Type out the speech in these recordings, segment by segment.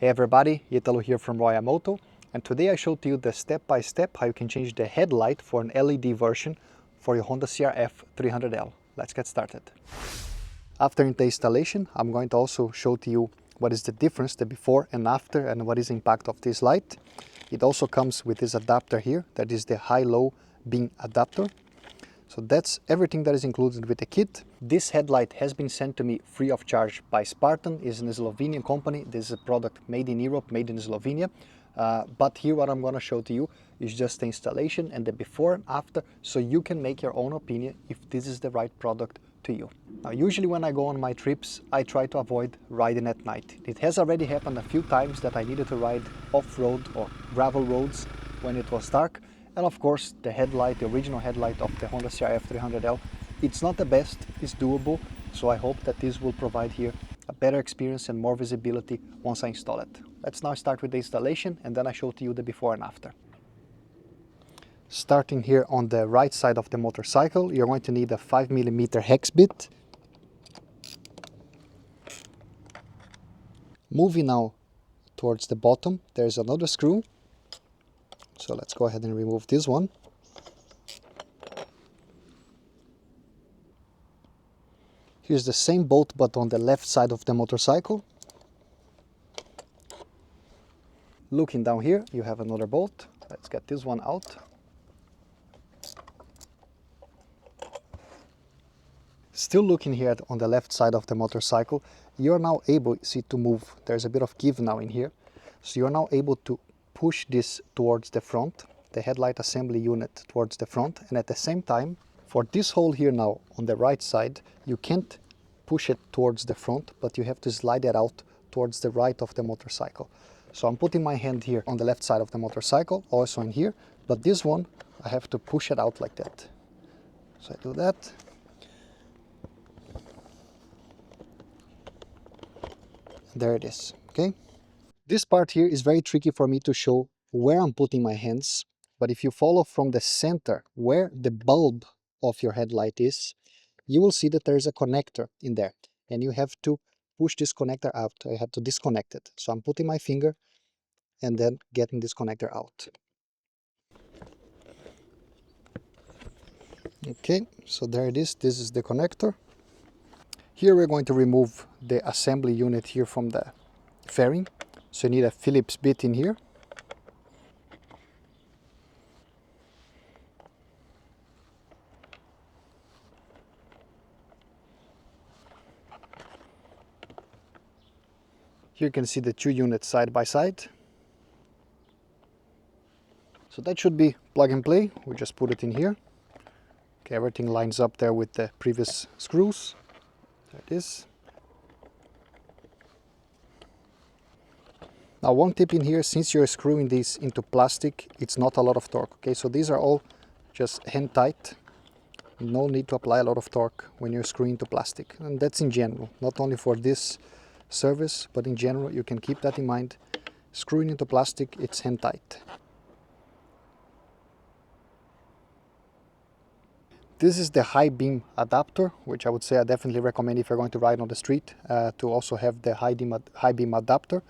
Hey everybody, Italo here from Royal Moto, and today I showed you the step-by-step how you can change the headlight for an LED version for your Honda CRF300L. Let's get started. After the installation, I'm going to also show to you what is the difference, the before and after, and what is the impact of this light. It also comes with this adapter here, that is the high-low beam adapter. So that's everything that is included with the kit. This headlight has been sent to me free of charge by Spartan. It's a Slovenian company. This is a product made in Europe, made in Slovenia. But here what I'm going to show to you is just the installation and the before and after, so you can make your own opinion if this is the right product to you. Now, usually when I go on my trips, I try to avoid riding at night. It has already happened a few times that I needed to ride off-road or gravel roads when it was dark. And of course, the headlight, the original headlight of the Honda CRF300L, it's not the best, it's doable. So I hope that this will provide here a better experience and more visibility once I install it. Let's now start with the installation and then I show to you the before and after. Starting here on the right side of the motorcycle, you're going to need a 5mm hex bit. Moving now towards the bottom, there's another screw. So let's go ahead and remove this one. Here's the same bolt but on the left side of the motorcycle. Looking down here, you have another bolt. Let's get this one out. Still looking here on the left side of the motorcycle, you're now able, see, to move. There's a bit of give now in here. So you're now able to push this towards the front, the headlight assembly unit towards the front, and at the same time, for this hole here now on the right side, you can't push it towards the front, but you have to slide it out towards the right of the motorcycle. So I'm putting my hand here on the left side of the motorcycle, also in here, but this one, I have to push it out like that. So I do that. There it is, okay? This part here is very tricky for me to show where I'm putting my hands, but if you follow from the center where the bulb of your headlight is, you will see that there is a connector in there, and you have to push this connector out. I have to disconnect it. So I'm putting my finger and then getting this connector out. Okay, so there it is. This is the connector. Here we're going to remove the assembly unit here from the fairing. So you need a Phillips bit in here. Here you can see the two units side by side. So that should be plug and play. We just put it in here. Okay, everything lines up there with the previous screws. There it is. Now one tip in here, since you're screwing these into plastic, it's not a lot of torque. Okay, so these are all just hand tight. No need to apply a lot of torque when you're screwing into plastic. And that's in general, not only for this service, but in general, you can keep that in mind. Screwing into plastic, it's hand tight. This is the high beam adapter, which I would say I definitely recommend if you're going to ride on the street to also have the high beam adapter.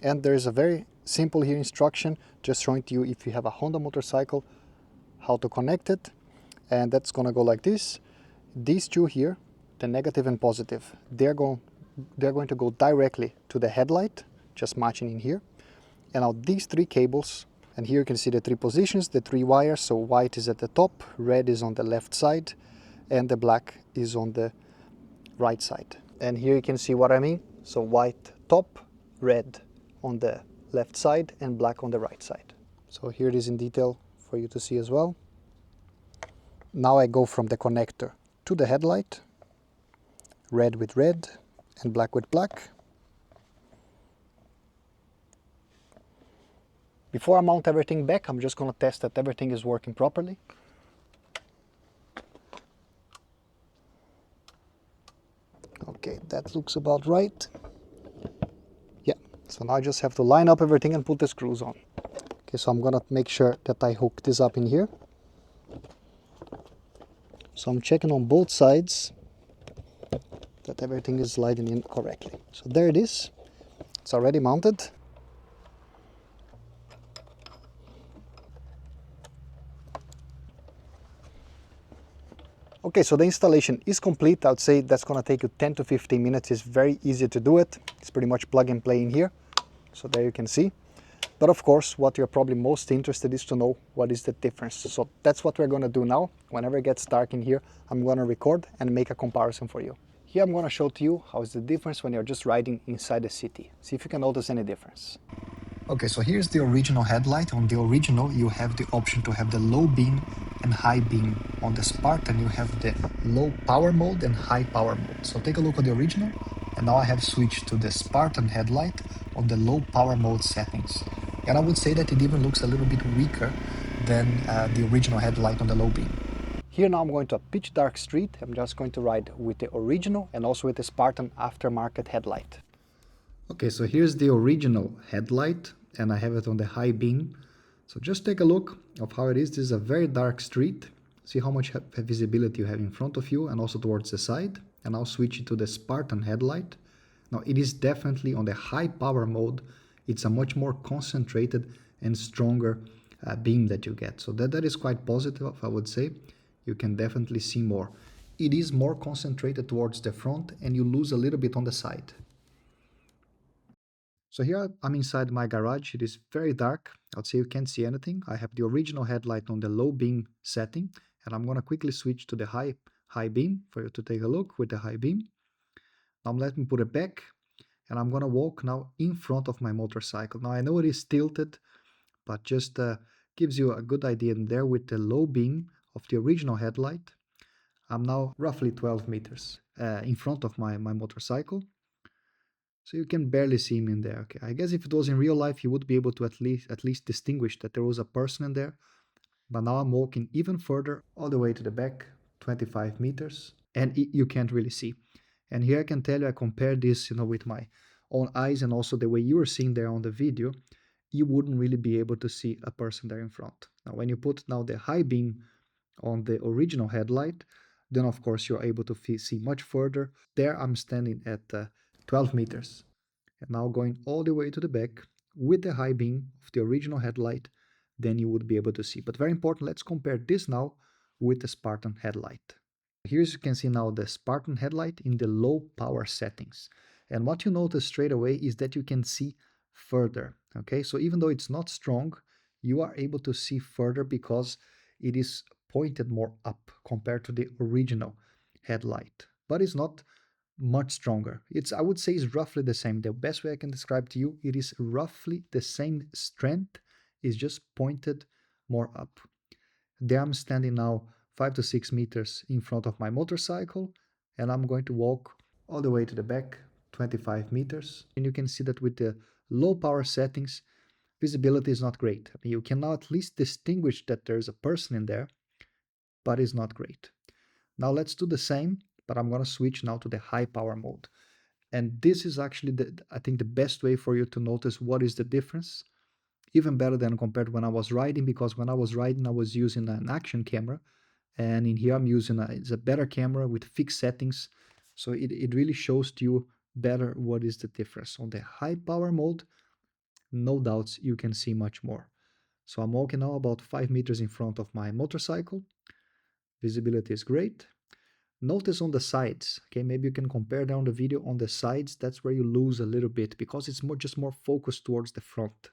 And there is a very simple here instruction just showing to you, if you have a Honda motorcycle, how to connect it. And that's going to go like this. These two here, the negative and positive, they're going to go directly to the headlight, just matching in here. And now these three cables, and here you can see the three positions, the three wires. So white is at the top, red is on the left side, and the black is on the right side. And here you can see what I mean. So white top, red on the left side, and black on the right side. So here it is in detail for you to see as well. Now I go from the connector to the headlight, red with red and black with black. Before I mount everything back, I'm just going to test that everything is working properly. Okay, that looks about right. Yeah, so now I just have to line up everything and put the screws on. Okay, so I'm going to make sure that I hook this up in here. So I'm checking on both sides that everything is sliding in correctly. So there it is. It's already mounted. Okay, so the installation is complete. I would say that's going to take you 10 to 15 minutes. It's very easy to do it. It's pretty much plug and play in here. So there you can see. But of course, what you're probably most interested is to know what is the difference. So that's what we're going to do now. Whenever it gets dark in here, I'm going to record and make a comparison for you. Here I'm going to show to you how is the difference when you're just riding inside the city. See if you can notice any difference. Okay, so here's the original headlight. On the original, you have the option to have the low beam and high beam. On the Spartan, you have the low power mode and high power mode. So take a look at the original, and now I have switched to the Spartan headlight on the low power mode settings. And I would say that it even looks a little bit weaker than the original headlight on the low beam. Here now I'm going to a pitch dark street. I'm just going to ride with the original and also with the Spartan aftermarket headlight. Okay, so here's the original headlight and I have it on the high beam. So just take a look of how it is. This is a very dark street. See how much visibility you have in front of you and also towards the side. And I'll switch it to the Spartan headlight. Now it is definitely on the high power mode. It's a much more concentrated and stronger beam that you get. So that is quite positive, I would say. You can definitely see more. It is more concentrated towards the front and you lose a little bit on the side. So here I'm inside my garage. It is very dark. I'd say you can't see anything. I have the original headlight on the low beam setting, and I'm going to quickly switch to the high beam for you to take a look with the high beam. Now let me put it back, and I'm going to walk now in front of my motorcycle. Now I know it is tilted, but just gives you a good idea in there with the low beam of the original headlight. I'm now roughly 12 meters in front of my motorcycle. So you can barely see him in there. Okay, I guess if it was in real life, you would be able to at least distinguish that there was a person in there. But now I'm walking even further, all the way to the back, 25 meters, and you can't really see. And here I can tell you, I compare this, with my own eyes and also the way you were seeing there on the video, you wouldn't really be able to see a person there in front. Now, when you put now the high beam on the original headlight, then of course you're able to see much further. There I'm standing at 12 meters. And now going all the way to the back with the high beam of the original headlight, then you would be able to see. But very important, let's compare this now with the Spartan headlight. Here you can see now the Spartan headlight in the low power settings. And what you notice straight away is that you can see further. Okay, so even though it's not strong, you are able to see further because it is pointed more up compared to the original headlight. But it's not much stronger. I would say it's roughly the same. The best way I can describe to you, it is roughly the same strength, is just pointed more up. There I'm standing now 5 to 6 meters in front of my motorcycle, and I'm going to walk all the way to the back, 25 meters. And you can see that with the low power settings, visibility is not great. I mean, you can now at least distinguish that there's a person in there, but it's not great. Now let's do the same, but I'm going to switch now to the high power mode. And this is actually, I think, the best way for you to notice what is the difference. Even better than compared when I was riding, because when I was riding, I was using an action camera. And in here I'm using it's a better camera with fixed settings. So it really shows to you better what is the difference. On the high power mode, no doubts you can see much more. So I'm walking now about 5 meters in front of my motorcycle. Visibility is great. Notice on the sides, okay, maybe you can compare down the video on the sides. That's where you lose a little bit because it's just more focused towards the front.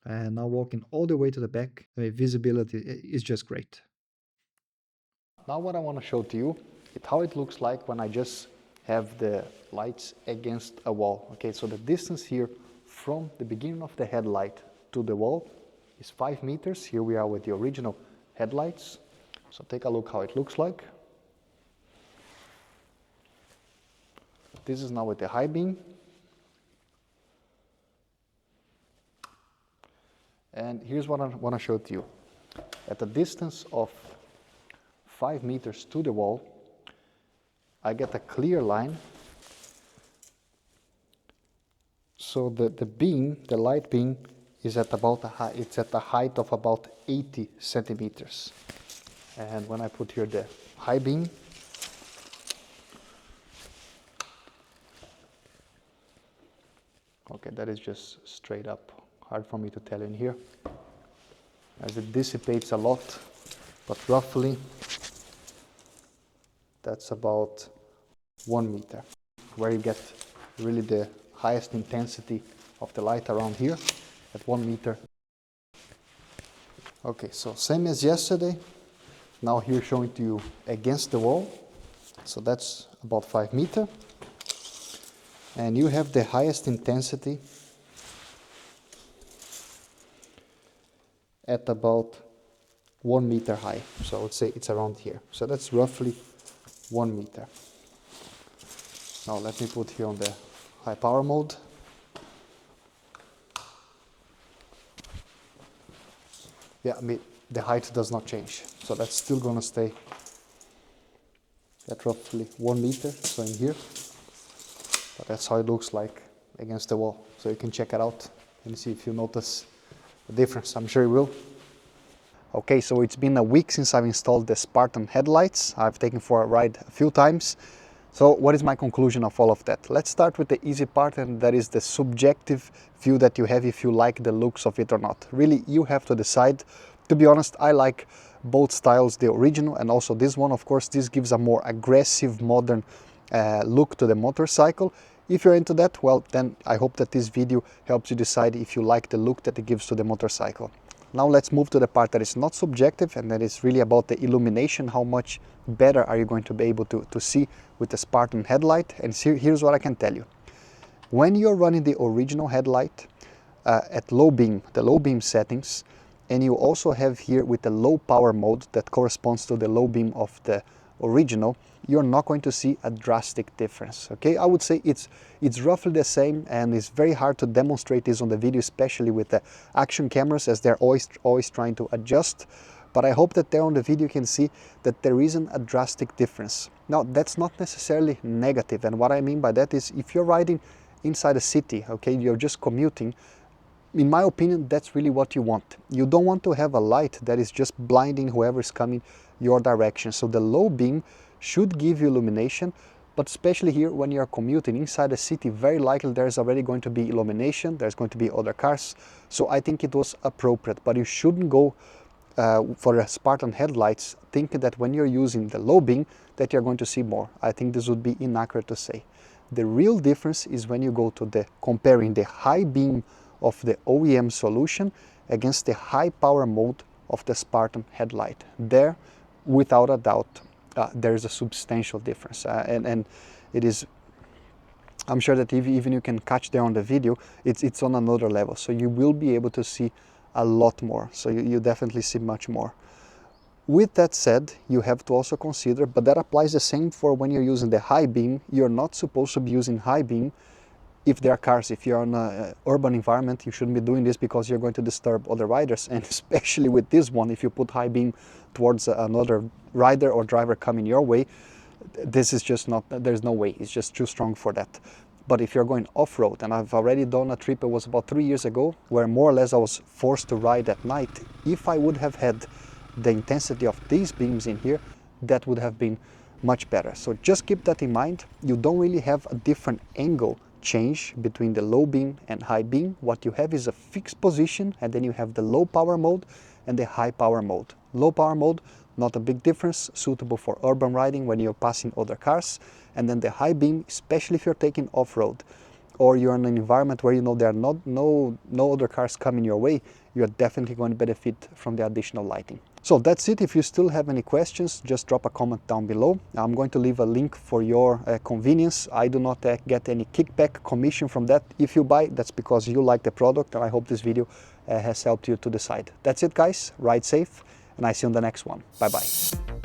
And now walking all the way to the back, visibility is just great. Now what I want to show to you is how it looks like when I just have the lights against a wall. Okay, so the distance here from the beginning of the headlight to the wall is 5 meters. Here we are with the original headlights. So take a look how it looks like. This is now with the high beam. And here's what I want to show to you. At a distance of 5 meters to the wall, I get a clear line. So the beam, the light beam, is at about it's at a height of about 80 centimeters. And when I put here the high beam, okay, that is just straight up. Hard for me to tell in here, as it dissipates a lot, but roughly that's about 1 meter, where you get really the highest intensity of the light around here at 1 meter. Okay, so same as yesterday, now here showing to you against the wall, so that's about 5 meter. And you have the highest intensity at about 1 meter high, so I would say it's around here. So that's roughly 1 meter. Now let me put here on the high power mode. Yeah, I mean, the height does not change, so that's still gonna stay at roughly 1 meter, so in here. But that's how it looks like against the wall. So you can check it out and see if you notice the difference. I'm sure you will. Okay, so it's been a week since I've installed the Spartan headlights. I've taken for a ride a few times. So what is my conclusion of all of that? Let's start with the easy part, and that is the subjective view that you have if you like the looks of it or not. Really, you have to decide. To be honest, I like both styles, the original and also this one. Of course, this gives a more aggressive, modern look to the motorcycle. If you're into that, well, then I hope that this video helps you decide if you like the look that it gives to the motorcycle. Now let's move to the part that is not subjective, and that is really about the illumination. How much better are you going to be able to see with the Spartan headlight? And here's what I can tell you. When you're running the original headlight at low beam, the low beam settings, and you also have here with the low power mode that corresponds to the low beam of the original, you're not going to see a drastic difference. Okay, I would say it's roughly the same, and it's very hard to demonstrate this on the video, especially with the action cameras, as they're always trying to adjust. But I hope that there on the video you can see that there isn't a drastic difference. Now that's not necessarily negative, and what I mean by that is if you're riding inside a city, okay, you're just commuting, in my opinion, that's really what you want. You don't want to have a light that is just blinding whoever's coming your direction. So the low beam should give you illumination, but especially here when you're commuting inside a city, very likely there's already going to be illumination, there's going to be other cars. So I think it was appropriate, but you shouldn't go for the Spartan headlights thinking that when you're using the low beam that you're going to see more. I think this would be inaccurate to say. The real difference is when you go to comparing the high beam of the OEM solution against the high power mode of the Spartan headlight. There, without a doubt, there is a substantial difference, and it is, I'm sure that even you can catch there on the video, it's on another level, so you will be able to see a lot more, so you definitely see much more. With that said, you have to also consider, but that applies the same for when you're using the high beam. You're not supposed to be using high beam if there are cars. If you're in an urban environment, you shouldn't be doing this because you're going to disturb other riders. And especially with this one, if you put high beam towards another rider or driver coming your way, this is just not, there's no way, it's just too strong for that. But if you're going off-road, and I've already done a trip, it was about 3 years ago, where more or less I was forced to ride at night. If I would have had the intensity of these beams in here, that would have been much better. So just keep that in mind. You don't really have a different angle change between the low beam and high beam. What you have is a fixed position, and then you have the low power mode and the high power mode. Low power mode, not a big difference, suitable for urban riding when you're passing other cars. And then the high beam, especially if you're taking off-road or you're in an environment where you know there are no other cars coming your way, you're definitely going to benefit from the additional lighting. So that's it. If you still have any questions, just drop a comment down below. I'm going to leave a link for your convenience. I do not get any kickback commission from that. If you buy, that's because you like the product, and I hope this video has helped you to decide. That's it, guys. Ride safe, and I see you on the next one. Bye-bye.